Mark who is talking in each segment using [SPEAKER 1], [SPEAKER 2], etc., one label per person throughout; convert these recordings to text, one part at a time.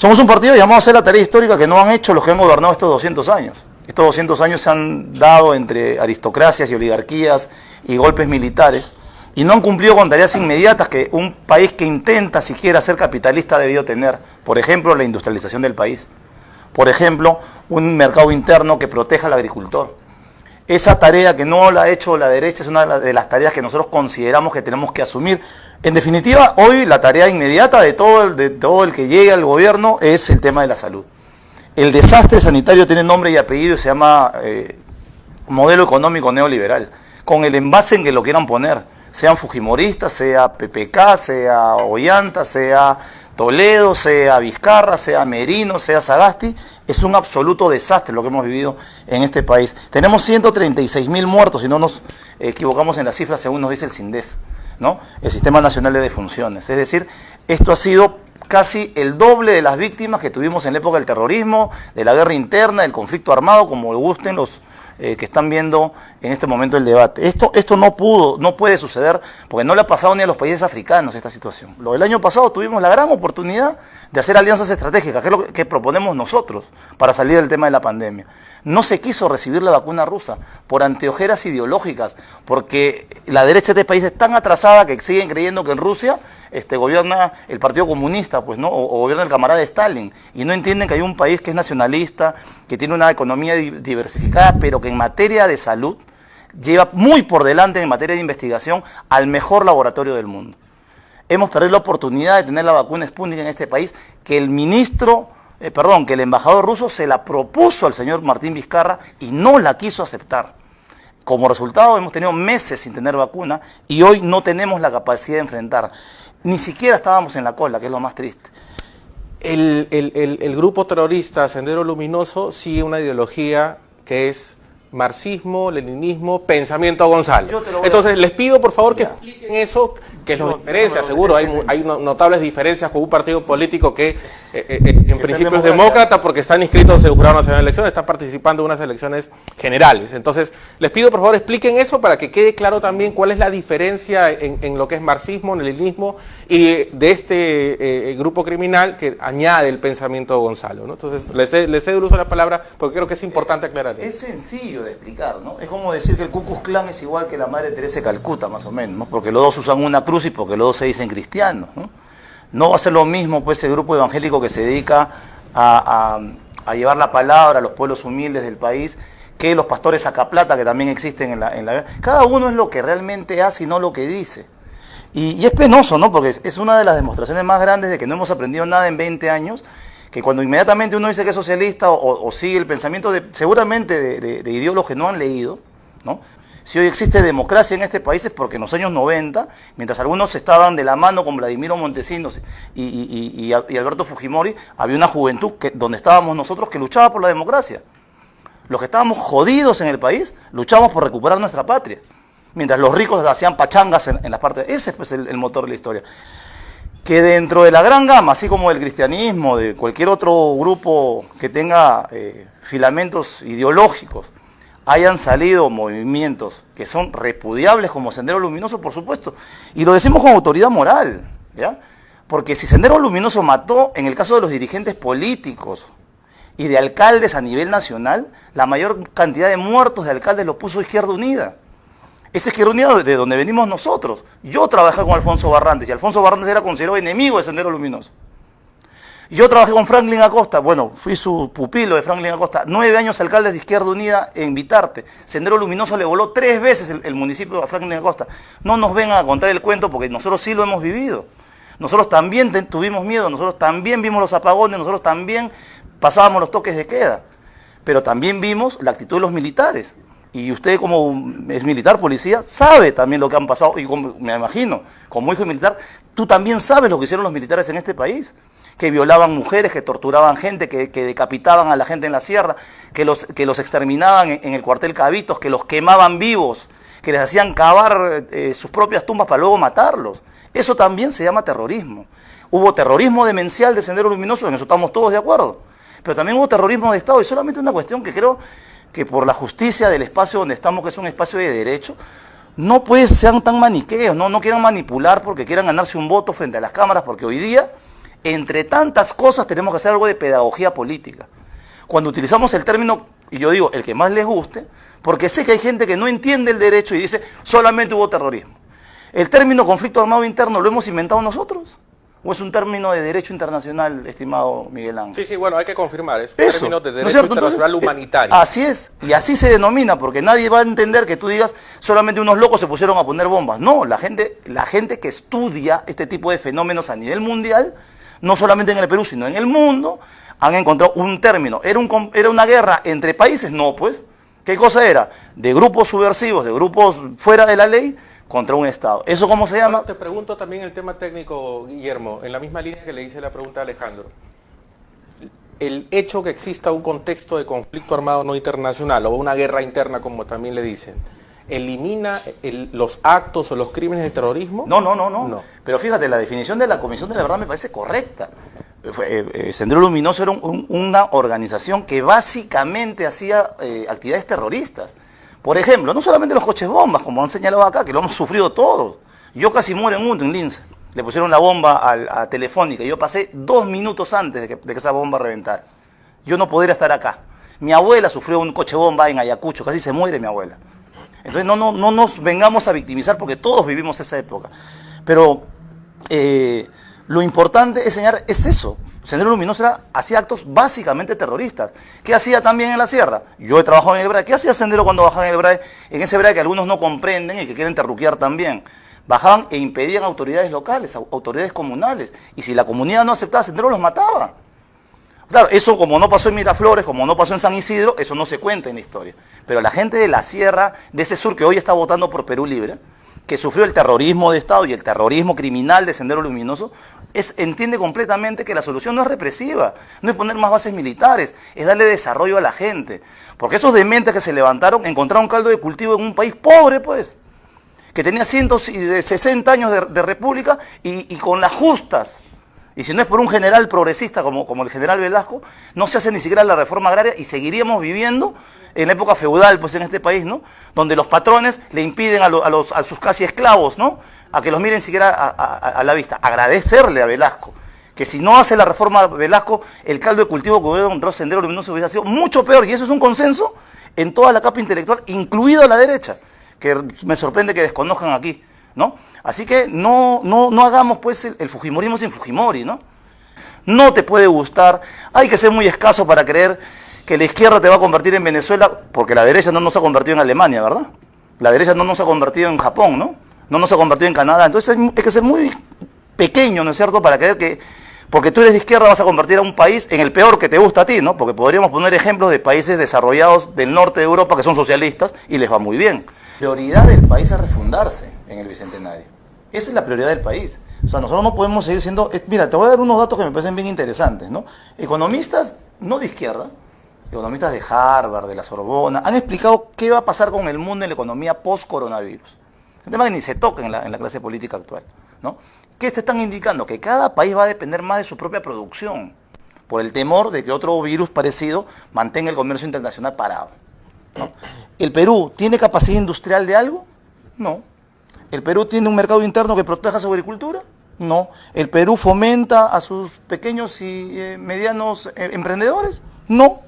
[SPEAKER 1] Somos un partido llamado a hacer la tarea histórica que no han hecho los que han gobernado estos 200 años. Estos 200 años se han dado entre aristocracias y oligarquías y golpes militares y no han cumplido con tareas inmediatas que un país que intenta siquiera ser capitalista debió tener. Por ejemplo, la industrialización del país. Por ejemplo, un mercado interno que proteja al agricultor. Esa tarea que no la ha hecho la derecha es una de las tareas que nosotros consideramos que tenemos que asumir. En definitiva, hoy la tarea inmediata de todo el que llegue al gobierno es el tema de la salud. El desastre sanitario tiene nombre y apellido y se llama modelo económico neoliberal, con el envase en que lo quieran poner, sean fujimoristas, sea PPK, sea Ollanta, sea Toledo, sea Vizcarra, sea Merino, sea Sagasti. Es un absoluto desastre lo que hemos vivido en este país. Tenemos 136.000 muertos, si no nos equivocamos en las cifras según nos dice el SINDEF, ¿no? El Sistema Nacional de Defunciones. Es decir, esto ha sido casi el doble de las víctimas que tuvimos en la época del terrorismo, de la guerra interna, del conflicto armado, como le gusten los que están viendo en este momento el debate. Esto no puede suceder, porque no le ha pasado ni a los países africanos esta situación. Lo del año pasado tuvimos la gran oportunidad de hacer alianzas estratégicas, que es lo que proponemos nosotros para salir del tema de la pandemia. No se quiso recibir la vacuna rusa por anteojeras ideológicas, porque la derecha de este país es tan atrasada que siguen creyendo que en Rusia gobierna el Partido Comunista, pues, ¿no? O gobierna el camarada de Stalin, y no entienden que hay un país que es nacionalista, que tiene una economía diversificada, pero que en materia de salud lleva muy por delante en materia de investigación al mejor laboratorio del mundo. Hemos perdido la oportunidad de tener la vacuna Sputnik en este país, que el que el embajador ruso se la propuso al señor Martín Vizcarra y no la quiso aceptar. Como resultado hemos tenido meses sin tener vacuna y hoy no tenemos la capacidad de enfrentar. Ni siquiera estábamos en la cola, que es lo más triste.
[SPEAKER 2] El grupo terrorista Sendero Luminoso sigue una ideología que es marxismo, leninismo, pensamiento Gonzalo. Entonces les pido por favor que expliquen eso, que los diferencia, seguro hay notables diferencias con un partido político que en principio es demócrata porque están inscritos en el Jurado Nacional de Elecciones, están participando en unas elecciones generales. Entonces les pido por favor expliquen eso para que quede claro también cuál es la diferencia en lo que es marxismo, leninismo y de este grupo criminal que añade el pensamiento Gonzalo, ¿no? Entonces les cedo el uso de la palabra porque creo que es importante aclarar eso.
[SPEAKER 1] Es sencillo de explicar, ¿no? Es como decir que el Ku Klux Klan es igual que la Madre Teresa de Calcuta, más o menos, ¿no? Porque los dos usan una cruz y porque los dos se dicen cristianos, ¿no? No va a ser lo mismo pues ese grupo evangélico que se dedica a llevar la palabra a los pueblos humildes del país que los pastores sacaplata que también existen en la... Cada uno es lo que realmente hace y no lo que dice. Y es penoso, ¿no? Porque es una de las demostraciones más grandes de que no hemos aprendido nada en 20 años, que cuando inmediatamente uno dice que es socialista o sigue el pensamiento seguramente de ideólogos que no han leído, ¿no? Si hoy existe democracia en este país es porque en los años 90, mientras algunos estaban de la mano con Vladimiro Montesinos y Alberto Fujimori, había una juventud donde estábamos nosotros que luchaba por la democracia. Los que estábamos jodidos en el país, luchamos por recuperar nuestra patria. Mientras los ricos hacían pachangas en las partes. Ese es pues, el motor de la historia. Que dentro de la gran gama, así como del cristianismo, de cualquier otro grupo que tenga filamentos ideológicos, hayan salido movimientos que son repudiables como Sendero Luminoso, por supuesto. Y lo decimos con autoridad moral, ¿ya? Porque si Sendero Luminoso mató, en el caso de los dirigentes políticos y de alcaldes a nivel nacional, la mayor cantidad de muertos de alcaldes lo puso Izquierda Unida. Esa Izquierda Unida de donde venimos nosotros. Yo trabajé con Alfonso Barrantes y Alfonso Barrantes era considerado enemigo de Sendero Luminoso. Yo trabajé con Franklin Acosta, bueno, fui su pupilo de Franklin Acosta, 9 años alcalde de Izquierda Unida en Vitarte. Sendero Luminoso le voló 3 veces el municipio de Franklin Acosta. No nos vengan a contar el cuento porque nosotros sí lo hemos vivido. Nosotros también tuvimos miedo, nosotros también vimos los apagones, nosotros también pasábamos los toques de queda. Pero también vimos la actitud de los militares. Y usted como es militar, policía, sabe también lo que han pasado. Y me imagino, como hijo militar, tú también sabes lo que hicieron los militares en este país. Que violaban mujeres, que torturaban gente, que decapitaban a la gente en la sierra, que los exterminaban en el cuartel Cabitos, que los quemaban vivos, que les hacían cavar sus propias tumbas para luego matarlos. Eso también se llama terrorismo. Hubo terrorismo demencial de Sendero Luminoso, en eso estamos todos de acuerdo. Pero también hubo terrorismo de Estado, y solamente una cuestión que creo que por la justicia del espacio donde estamos, que es un espacio de derecho, no sean tan maniqueos, no quieran manipular porque quieran ganarse un voto frente a las cámaras, porque hoy día entre tantas cosas tenemos que hacer algo de pedagogía política. Cuando utilizamos el término, y yo digo, el que más les guste, porque sé que hay gente que no entiende el derecho y dice, solamente hubo terrorismo. ¿El término conflicto armado interno lo hemos inventado nosotros? ¿O es un término de derecho internacional, estimado Miguel Ángel?
[SPEAKER 2] Sí, bueno, hay que confirmar, es un
[SPEAKER 1] Eso,
[SPEAKER 2] término de
[SPEAKER 1] ¿no es
[SPEAKER 2] derecho
[SPEAKER 1] cierto?
[SPEAKER 2] internacional
[SPEAKER 1] Entonces,
[SPEAKER 2] humanitario.
[SPEAKER 1] Así es, y así se denomina, porque nadie va a entender que tú digas, solamente unos locos se pusieron a poner bombas. No, la gente que estudia este tipo de fenómenos a nivel mundial, no solamente en el Perú, sino en el mundo, han encontrado un término. ¿Era una guerra entre países? No, pues. ¿Qué cosa era? De grupos subversivos, de grupos fuera de la ley, contra un Estado. ¿Eso cómo se llama?
[SPEAKER 2] Ahora te pregunto también el tema técnico, Guillermo, en la misma línea que le hice la pregunta a Alejandro. El hecho que exista un contexto de conflicto armado no internacional o una guerra interna, como también le dicen, ¿elimina los actos o los crímenes de terrorismo?
[SPEAKER 1] No. Pero fíjate, la definición de la Comisión de la Verdad me parece correcta. Sendero Luminoso era una organización que básicamente hacía actividades terroristas. Por ejemplo, no solamente los coches bombas, como han señalado acá, que lo hemos sufrido todos. Yo casi muero en uno, en Lince. Le pusieron la bomba a Telefónica. Yo pasé 2 minutos antes de que esa bomba reventara. Yo no podría estar acá. Mi abuela sufrió un coche bomba en Ayacucho, casi se muere mi abuela. Entonces no nos vengamos a victimizar porque todos vivimos esa época. Pero lo importante es señalar, es eso. Sendero Luminoso hacía actos básicamente terroristas. ¿Qué hacía también en la sierra? Yo he trabajado en el BRAE. ¿Qué hacía Sendero cuando bajaba en el BRAE? En ese BRAE que algunos no comprenden y que quieren terruquear también. Bajaban e impedían autoridades locales, autoridades comunales. Y si la comunidad no aceptaba, Sendero los mataba. Claro, eso como no pasó en Miraflores, como no pasó en San Isidro, eso no se cuenta en la historia. Pero la gente de la sierra, de ese sur que hoy está votando por Perú Libre, que sufrió el terrorismo de Estado y el terrorismo criminal de Sendero Luminoso, entiende completamente que la solución no es represiva, no es poner más bases militares, es darle desarrollo a la gente. Porque esos dementes que se levantaron encontraron caldo de cultivo en un país pobre, pues, que tenía 160 años de república y con las justas. Y si no es por un general progresista como el general Velasco, no se hace ni siquiera la reforma agraria y seguiríamos viviendo en la época feudal, pues en este país, ¿no? Donde los patrones le impiden a sus casi esclavos, ¿no? A que los miren siquiera a la vista. Agradecerle a Velasco, que si no hace la reforma Velasco, el caldo de cultivo que hubiera encontrado Sendero Luminoso hubiera sido mucho peor. Y eso es un consenso en toda la capa intelectual, incluido la derecha, que me sorprende que desconozcan aquí, ¿no? Así que no hagamos pues el fujimorismo sin Fujimori, ¿no? No te puede gustar, hay que ser muy escaso para creer que la izquierda te va a convertir en Venezuela, porque la derecha no nos ha convertido en Alemania, ¿verdad? La derecha no nos ha convertido en Japón, ¿no? No nos ha convertido en Canadá. Entonces hay que ser muy pequeño, ¿no es cierto?, para creer que porque tú eres de izquierda vas a convertir a un país en el peor que te gusta a ti, ¿no? Porque podríamos poner ejemplos de países desarrollados del norte de Europa que son socialistas y les va muy bien. La prioridad del país es refundarse en el Bicentenario. Esa es la prioridad del país. O sea, nosotros no podemos seguir siendo... Mira, te voy a dar unos datos que me parecen bien interesantes, ¿no? Economistas, no de izquierda, economistas de Harvard, de la Sorbona, han explicado qué va a pasar con el mundo en la economía post-coronavirus. Un tema que ni se toca en la clase política actual, ¿no? ¿Qué te están indicando? Que cada país va a depender más de su propia producción, por el temor de que otro virus parecido mantenga el comercio internacional parado, ¿no? ¿El Perú tiene capacidad industrial de algo? No. ¿El Perú tiene un mercado interno que proteja su agricultura? No. ¿El Perú fomenta a sus pequeños y medianos emprendedores? No.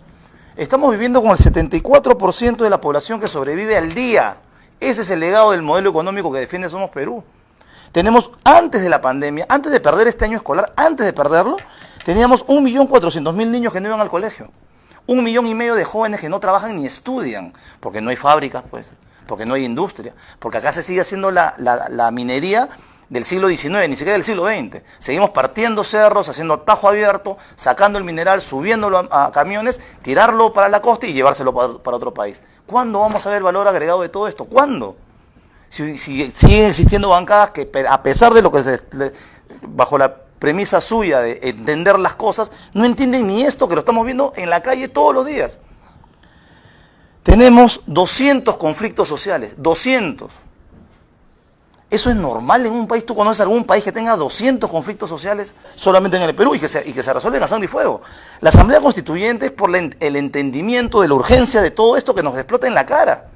[SPEAKER 1] Estamos viviendo con el 74% de la población que sobrevive al día. Ese es el legado del modelo económico que defiende Somos Perú. Tenemos, antes de la pandemia, antes de perder este año escolar, antes de perderlo, teníamos 1.400.000 niños que no iban al colegio. 1,5 millones de jóvenes que no trabajan ni estudian, porque no hay fábricas, pues, porque no hay industria, porque acá se sigue haciendo la minería del siglo XIX, ni siquiera del siglo XX. Seguimos partiendo cerros, haciendo tajo abierto, sacando el mineral, subiéndolo a camiones, tirarlo para la costa y llevárselo para otro país. ¿Cuándo vamos a ver el valor agregado de todo esto? ¿Cuándo? Si siguen existiendo bancadas que, a pesar de lo que bajo la premisa suya de entender las cosas, no entienden ni esto que lo estamos viendo en la calle todos los días. Tenemos 200 conflictos sociales, 200. ¿Eso es normal en un país? ¿Tú conoces algún país que tenga 200 conflictos sociales solamente en el Perú y que se resuelven a sangre y fuego? La Asamblea Constituyente es por el entendimiento de la urgencia de todo esto que nos explota en la cara.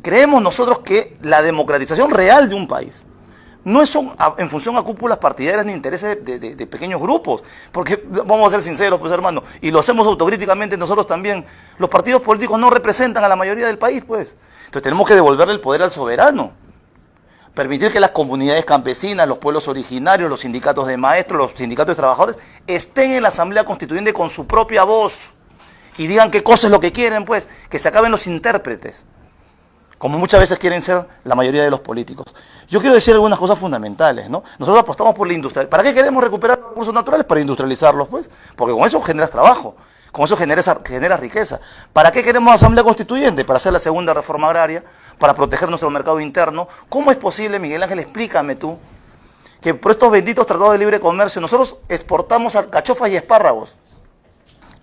[SPEAKER 1] Creemos nosotros que la democratización real de un país no son en función a cúpulas partidarias ni intereses de pequeños grupos, porque vamos a ser sinceros, pues hermano, y lo hacemos autocríticamente nosotros también, los partidos políticos no representan a la mayoría del país, pues. Entonces tenemos que devolverle el poder al soberano, permitir que las comunidades campesinas, los pueblos originarios, los sindicatos de maestros, los sindicatos de trabajadores, estén en la Asamblea Constituyente con su propia voz y digan qué cosa es lo que quieren, pues, que se acaben los intérpretes, como muchas veces quieren ser la mayoría de los políticos. Yo quiero decir algunas cosas fundamentales, ¿no? Nosotros apostamos por la industria. ¿Para qué queremos recuperar los recursos naturales? Para industrializarlos, pues, porque con eso generas trabajo, con eso generas riqueza. ¿Para qué queremos Asamblea Constituyente? Para hacer la segunda reforma agraria, para proteger nuestro mercado interno. ¿Cómo es posible, Miguel Ángel, explícame tú, que por estos benditos tratados de libre comercio nosotros exportamos alcachofas y espárragos?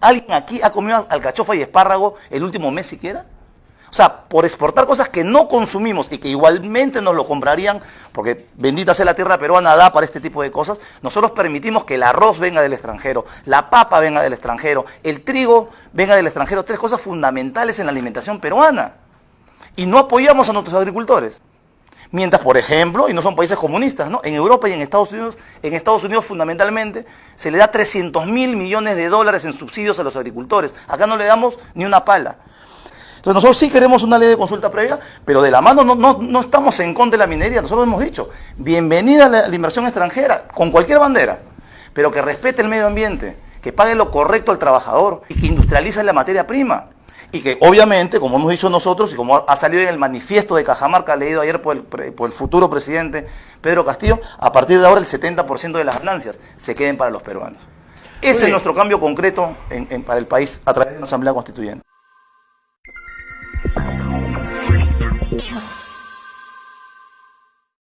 [SPEAKER 1] ¿Alguien aquí ha comido alcachofa y espárrago el último mes siquiera? O sea, por exportar cosas que no consumimos y que igualmente nos lo comprarían, porque bendita sea la tierra peruana, da para este tipo de cosas, nosotros permitimos que el arroz venga del extranjero, la papa venga del extranjero, el trigo venga del extranjero, 3 cosas fundamentales en la alimentación peruana. Y no apoyamos a nuestros agricultores. Mientras, por ejemplo, y no son países comunistas, ¿no? En Europa y en Estados Unidos fundamentalmente, se le da 300.000 millones de dólares en subsidios a los agricultores. Acá no le damos ni una pala. Entonces nosotros sí queremos una ley de consulta previa, pero de la mano no estamos en contra de la minería. Nosotros hemos dicho, bienvenida a la inversión extranjera, con cualquier bandera, pero que respete el medio ambiente, que pague lo correcto al trabajador y que industrialice la materia prima. Y que obviamente, como hemos dicho nosotros y como ha salido en el manifiesto de Cajamarca, leído ayer por el futuro presidente Pedro Castillo, a partir de ahora el 70% de las ganancias se queden para los peruanos. Ese es nuestro cambio concreto para el país a través de una Asamblea Constituyente.